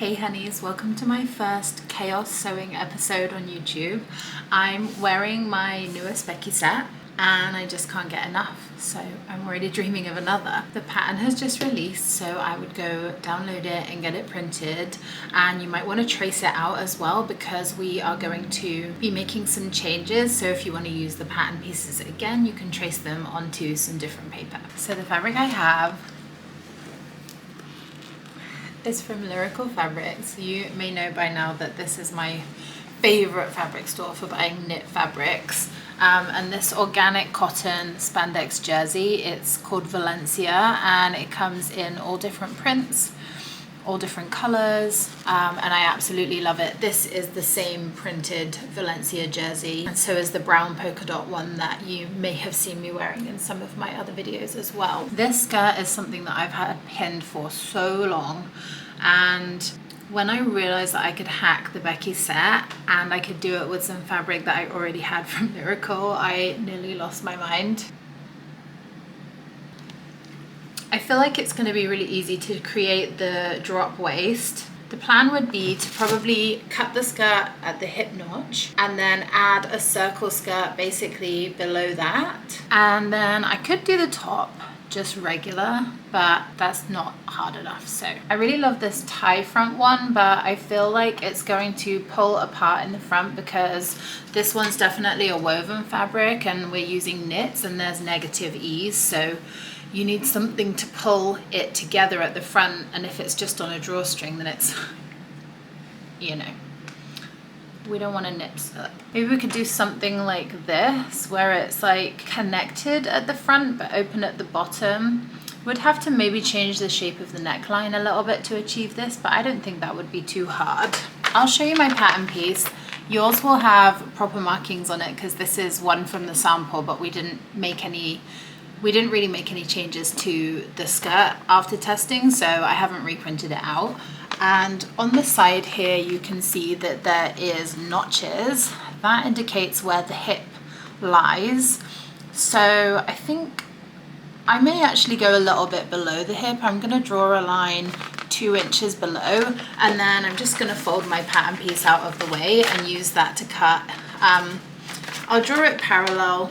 Hey honeys, welcome to my first chaos sewing episode on YouTube. I'm wearing my newest Becky Set and I just can't get enough, so I'm already dreaming of another. The pattern has just released, so I would go download it and get it printed, and you might want to trace it out as well because we are going to be making some changes. So if you want to use the pattern pieces again, you can trace them onto some different paper. So the fabric I have is from Lyrical Fabrics. You may know by now that this is my favorite fabric store for buying knit fabrics. And this organic cotton spandex jersey, it's called Valencia, and it comes in all different prints, all different colors, and I absolutely love it. This is the same printed Valencia jersey, and so is the brown polka dot one that you may have seen me wearing in some of my other videos as well. This skirt is something that I've had pinned for so long, and when I realized that I could hack the Becky Set and I could do it with some fabric that I already had from Lyrical, I nearly lost my mind. I feel like it's going to be really easy to create the drop waist. The plan would be to probably cut the skirt at the hip notch and then add a circle skirt basically below that. And then I could do the top just regular, but that's not hard enough. So I really love this tie front one, but I feel like it's going to pull apart in the front because this one's definitely a woven fabric and we're using knits and there's negative ease, so you need something to pull it together at the front, and if it's just on a drawstring then it's, you know, we don't want to nip slip. Maybe we could do something like this where it's like connected at the front but open at the bottom. Would have to maybe change the shape of the neckline a little bit to achieve this, but I don't think that would be too hard. I'll show you my pattern piece. Yours will have proper markings on it because this is one from the sample, but we didn't really make any changes to the skirt after testing, so I haven't reprinted it out. And on the side here you can see that there is notches. That indicates where the hip lies. So I think I may actually go a little bit below the hip. I'm going to draw a line 2 inches below, and then I'm just going to fold my pattern piece out of the way and use that to cut. I'll draw it parallel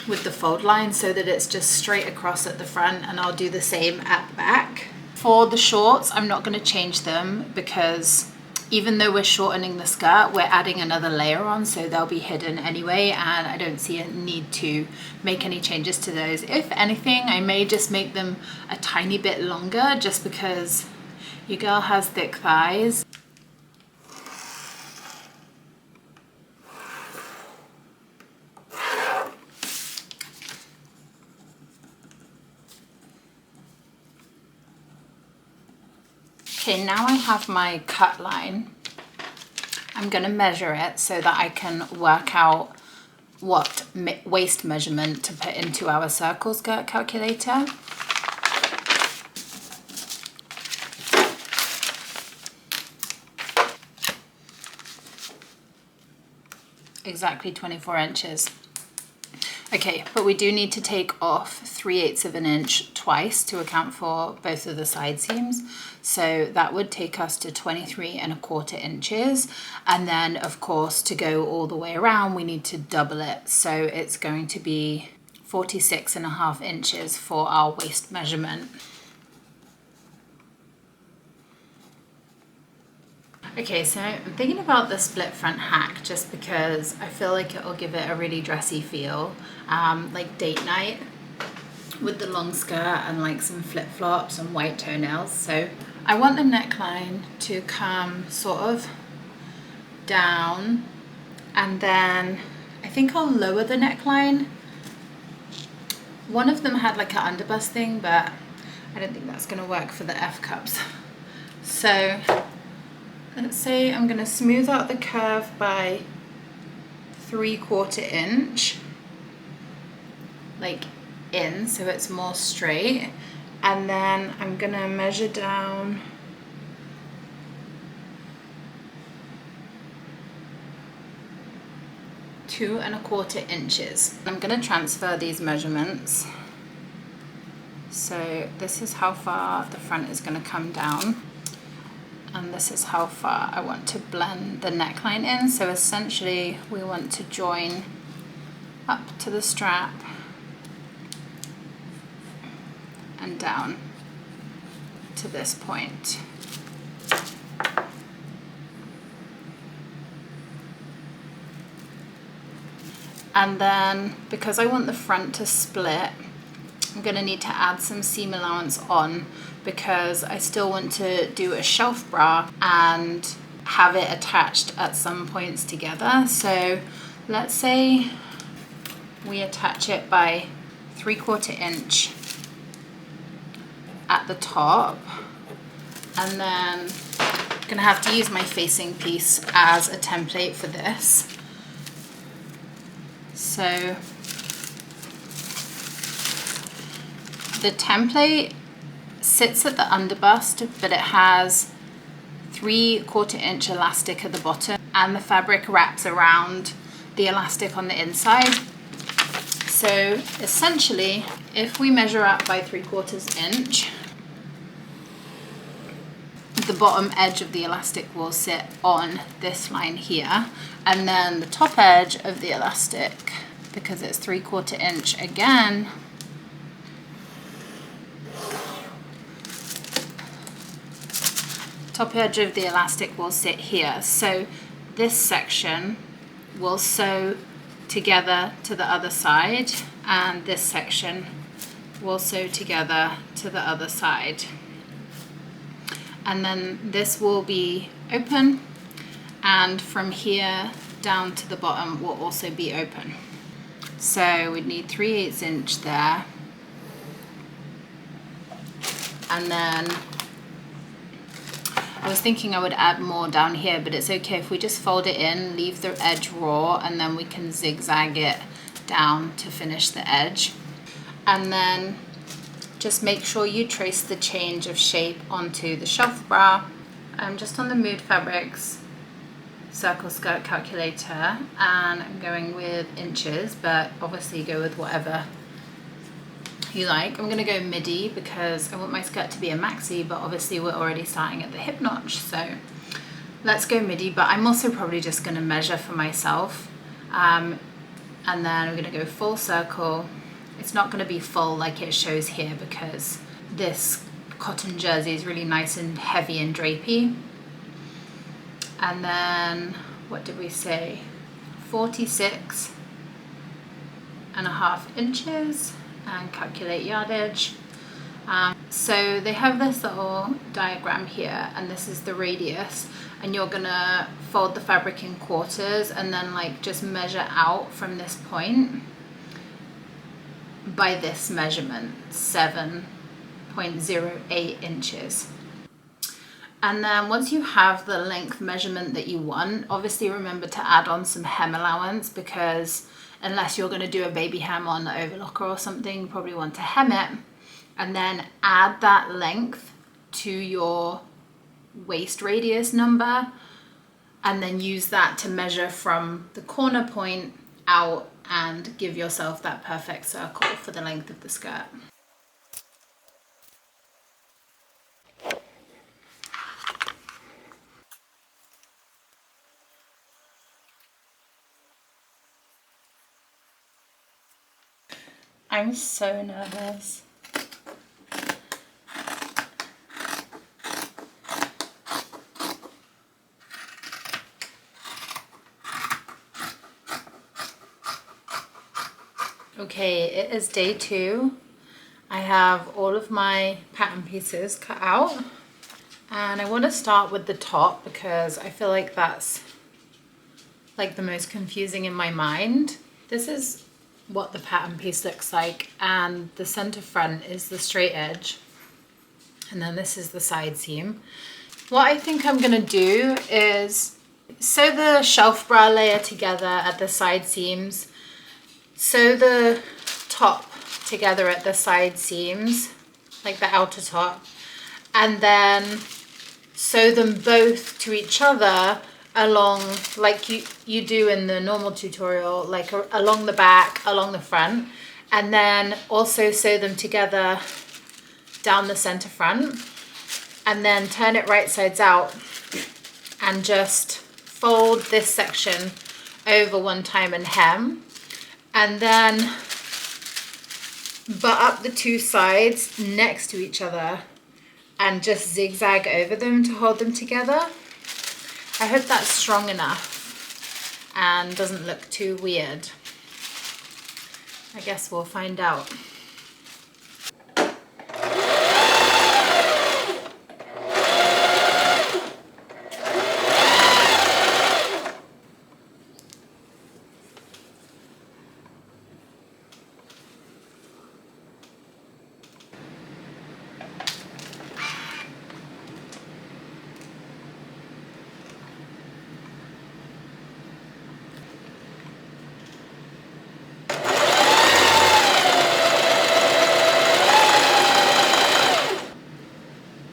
with the fold line so that it's just straight across at the front, and I'll do the same at the back. For the shorts, I'm not going to change them because even though we're shortening the skirt, we're adding another layer on, so they'll be hidden anyway, and I don't see a need to make any changes to those. If anything, I may just make them a tiny bit longer just because your girl has thick thighs. Okay, now I have my cut line. I'm going to measure it so that I can work out what waist measurement to put into our circle skirt calculator. Exactly 24 inches. Okay, but we do need to take off 3/8 of an inch twice to account for both of the side seams. So that would take us to 23¼ inches. And then of course, to go all the way around, we need to double it. So it's going to be 46½ inches for our waist measurement. Okay, so I'm thinking about the split front hack just because I feel like it'll give it a really dressy feel, like date night with the long skirt and like some flip-flops and white toenails. So I want the neckline to come sort of down, and then I think I'll lower the neckline. One of them had like an underbust thing, but I don't think that's gonna work for the F cups. So let's say I'm going to smooth out the curve by 3/4 inch, like in, so it's more straight, and then I'm going to measure down two and a quarter inches. I'm going to transfer these measurements. So this is how far the front is going to come down. and this is how far I want to blend the neckline in. So essentially we want to join up to the strap and down to this point. And then because I want the front to split, I'm going to need to add some seam allowance on, because I still want to do a shelf bra and have it attached at some points together. So let's say we attach it by 3/4 inch at the top, and then I'm going to have to use my facing piece as a template for this. So the template sits at the underbust, but it has 3/4 inch elastic at the bottom, and the fabric wraps around the elastic on the inside. So essentially, if we measure up by 3/4 inch, the bottom edge of the elastic will sit on this line here, and then the top edge of the elastic, because it's 3/4 inch again, top edge of the elastic will sit here. So this section will sew together to the other side, and this section will sew together to the other side. And then this will be open, and from here down to the bottom will also be open. So we'd need 3/8 inch there, and then I was thinking I would add more down here, but it's okay if we just fold it in, leave the edge raw, and then we can zigzag it down to finish the edge. And then just make sure you trace the change of shape onto the shelf bra. I'm just on the Mood Fabrics circle skirt calculator, and I'm going with inches, but obviously go with whatever you like. I'm gonna go midi because I want my skirt to be a maxi, but obviously we're already starting at the hip notch, so let's go midi. But I'm also probably just gonna measure for myself, and then we're gonna go full circle. It's not gonna be full like it shows here, because this cotton jersey is really nice and heavy and drapey. And then, what did we say? 46.5 inches, and calculate yardage. So they have this little diagram here, and this is the radius, and you're gonna fold the fabric in quarters and then like just measure out from this point by this measurement, 7.08 inches. And then once you have the length measurement that you want, obviously remember to add on some hem allowance, because unless you're going to do a baby hem on the overlocker or something, you probably want to hem it, and then add that length to your waist radius number, and then use that to measure from the corner point out and give yourself that perfect circle for the length of the skirt. I'm so nervous. Okay, it is day 2. I have all of my pattern pieces cut out, and I want to start with the top because I feel like that's like the most confusing in my mind. This is what the pattern piece looks like, and the center front is the straight edge, and then this is the side seam. What I think I'm gonna do is sew the shelf bra layer together at the side seams, sew the top together at the side seams, like the outer top, and then sew them both to each other along, like you do in the normal tutorial, like along the back, along the front, and then also sew them together down the center front. and then turn it right sides out and just fold this section over one time and hem, and then butt up the two sides next to each other and just zigzag over them to hold them together. I hope that's strong enough and doesn't look too weird. I guess we'll find out.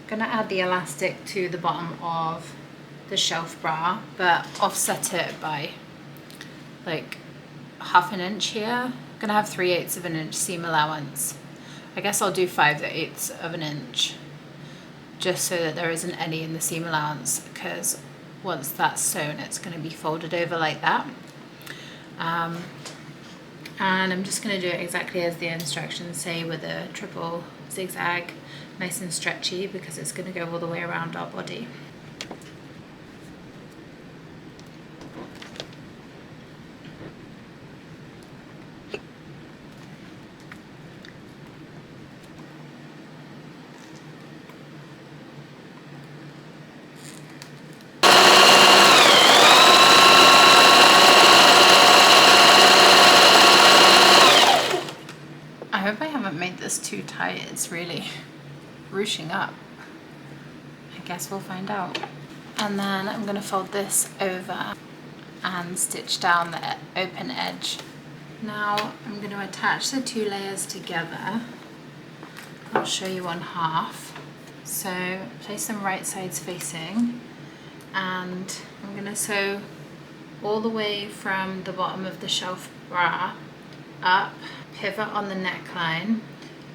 Gonna add the elastic to the bottom of the shelf bra, but offset it by like ½ inch here. I'm gonna have 3/8 of an inch seam allowance. I guess I'll do 5/8 of an inch just so that there isn't any in the seam allowance, because once that's sewn it's going to be folded over like that. And I'm just going to do it exactly as the instructions say, with a triple zigzag, nice and stretchy, because it's going to go all the way around our body. I hope I haven't made this too tight. It's really ruching up. I guess we'll find out. And then I'm going to fold this over and stitch down the open edge. Now I'm going to attach the two layers together. I'll show you on half. So place them right sides facing, and I'm going to sew all the way from the bottom of the shelf bra up, pivot on the neckline,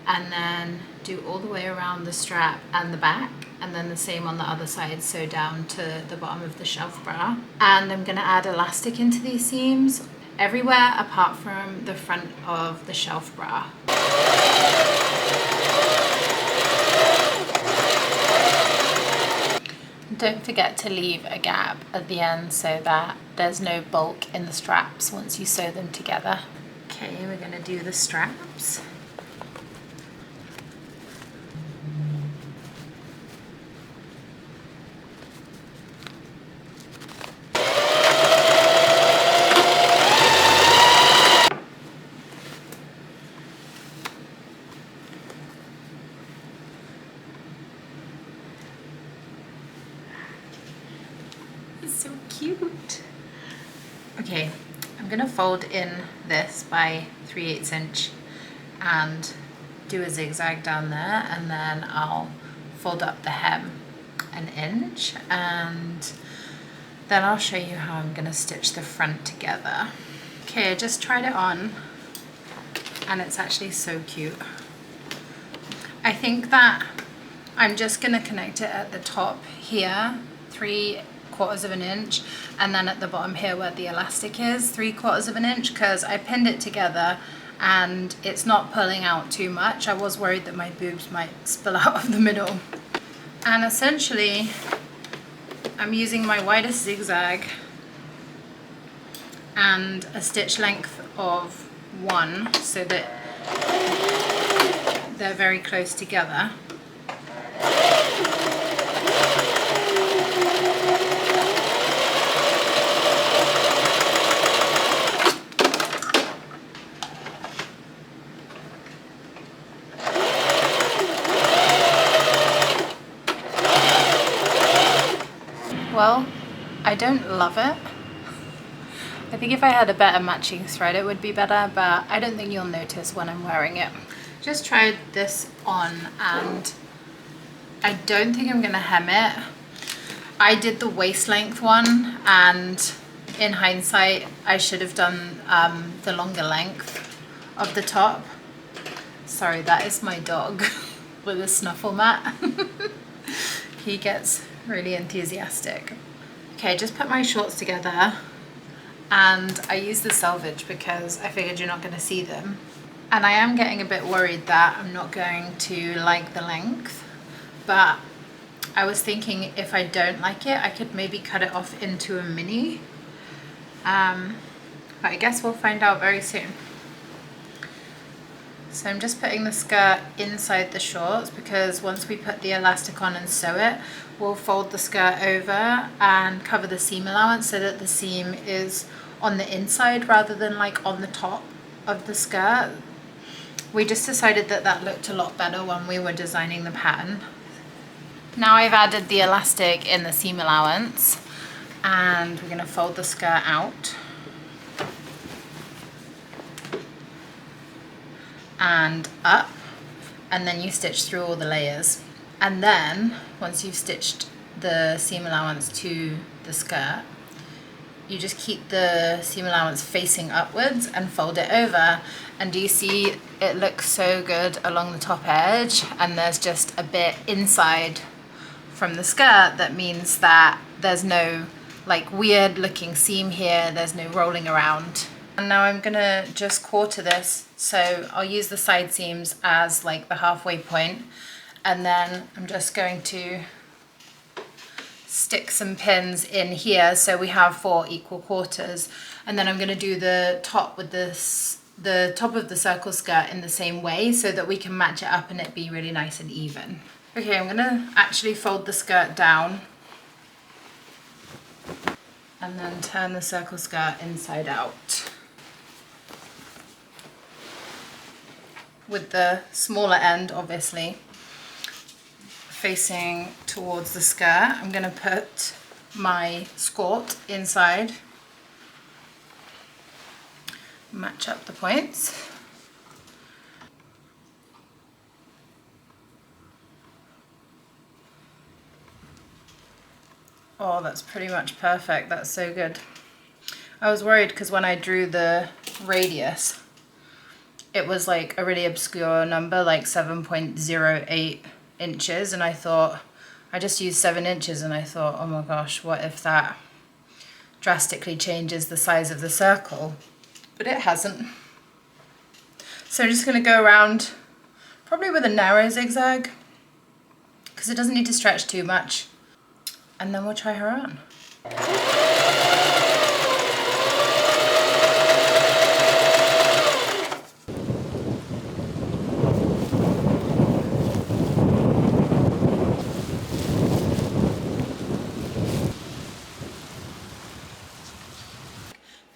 and then do all the way around the strap and the back, and then the same on the other side, sew down to the bottom of the shelf bra. And I'm going to add elastic into these seams everywhere apart from the front of the shelf bra. Don't forget to leave a gap at the end so that there's no bulk in the straps once you sew them together. Okay, we're going to do the straps. It's so cute. Okay, I'm going to fold in this by 3/8 inch and do a zigzag down there, and then I'll fold up the hem 1 inch, and then I'll show you how I'm going to stitch the front together. Okay, I just tried it on and it's actually so cute. I think that I'm just going to connect it at the top here, 3/4 of an inch, and then at the bottom here where the elastic is, 3/4 of an inch, because I pinned it together and it's not pulling out too much. I was worried that my boobs might spill out of the middle. And essentially I'm using my widest zigzag and a stitch length of 1 so that they're very close together. Well, I don't love it. I think if I had a better matching thread it would be better, but I don't think you'll notice when I'm wearing it. Just tried this on and I don't think I'm gonna hem it. I did the waist length one, and in hindsight I should have done the longer length of the top. Sorry, that is my dog with a snuffle mat. he gets really enthusiastic. Okay, just put my shorts together, and I use the selvage because I figured you're not going to see them. And I am getting a bit worried that I'm not going to like the length, but I was thinking if I don't like it, I could maybe cut it off into a mini. But I guess we'll find out very soon. So I'm just putting the skirt inside the shorts because once we put the elastic on and sew it, we'll fold the skirt over and cover the seam allowance so that the seam is on the inside rather than like on the top of the skirt. We just decided that that looked a lot better when we were designing the pattern. Now I've added the elastic in the seam allowance, and we're going to fold the skirt out and up, and then you stitch through all the layers. And then once you've stitched the seam allowance to the skirt, you just keep the seam allowance facing upwards and fold it over. And do you see it looks so good along the top edge, and there's just a bit inside from the skirt that means that there's no like weird looking seam here, there's no rolling around. And now I'm gonna just quarter this, so I'll use the side seams as like the halfway point, and then I'm just going to stick some pins in here so we have 4 equal quarters. And then I'm going to do the top with this, the top of the circle skirt in the same way so that we can match it up and it be really nice and even. Okay, I'm going to actually fold the skirt down and then turn the circle skirt inside out with the smaller end obviously facing towards the skirt. I'm going to put my skort inside, match up the points. Oh, that's pretty much perfect. That's so good. I was worried because when I drew the radius, it was like a really obscure number, like 7.08 inches, and I thought, I just used 7 inches, and I thought, oh my gosh, what if that drastically changes the size of the circle? But it hasn't. So I'm just going to go around probably with a narrow zigzag because it doesn't need to stretch too much, and then we'll try her on.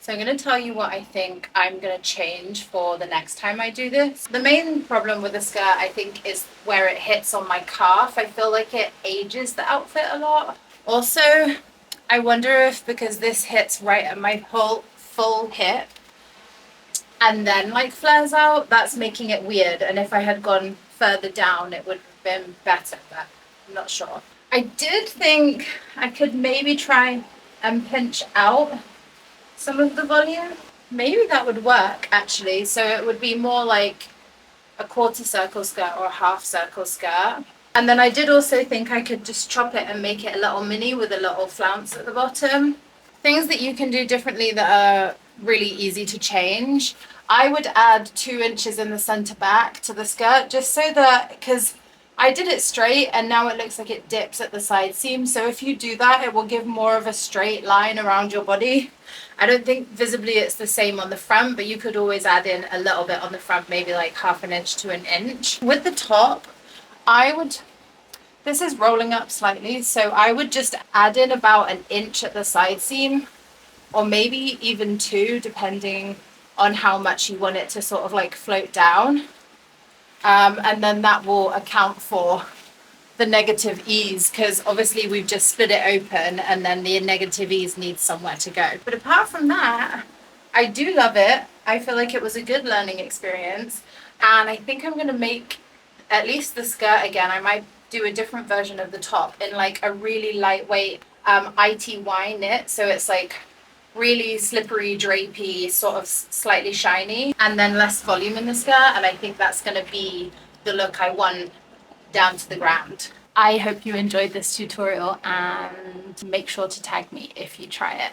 So I'm going to tell you what I think I'm going to change for the next time I do this. The main problem with the skirt, I think, is where it hits on my calf. I feel like it ages the outfit a lot. Also, I wonder if because this hits right at my full hip and then like flares out, that's making it weird. And if I had gone further down, it would have been better, but I'm not sure. I did think I could maybe try and pinch out some of the volume. Maybe that would work actually, so it would be more like a quarter circle skirt or a half circle skirt. And then I did also think I could just chop it and make it a little mini with a little flounce at the bottom. Things that you can do differently that are really easy to change. I would add 2 inches in the center back to the skirt, just so that, because I did it straight and now it looks like it dips at the side seam. So if you do that, it will give more of a straight line around your body. I don't think visibly it's the same on the front, but you could always add in a little bit on the front, maybe like 1/2 inch to 1 inch. With the top, this is rolling up slightly, so I would just add in about 1 inch at the side seam, or maybe even 2, depending on how much you want it to sort of like float down. And then that will account for the negative ease, because obviously we've just split it open and then the negative ease needs somewhere to go. But apart from that, I do love it. I feel like it was a good learning experience, and I think I'm going to make at least the skirt again. I might do a different version of the top in like a really lightweight ITY knit, so it's like really slippery, drapey, sort of slightly shiny, and then less volume in the skirt. And I think that's going to be the look I want down to the ground. I hope you enjoyed this tutorial and make sure to tag me if you try it.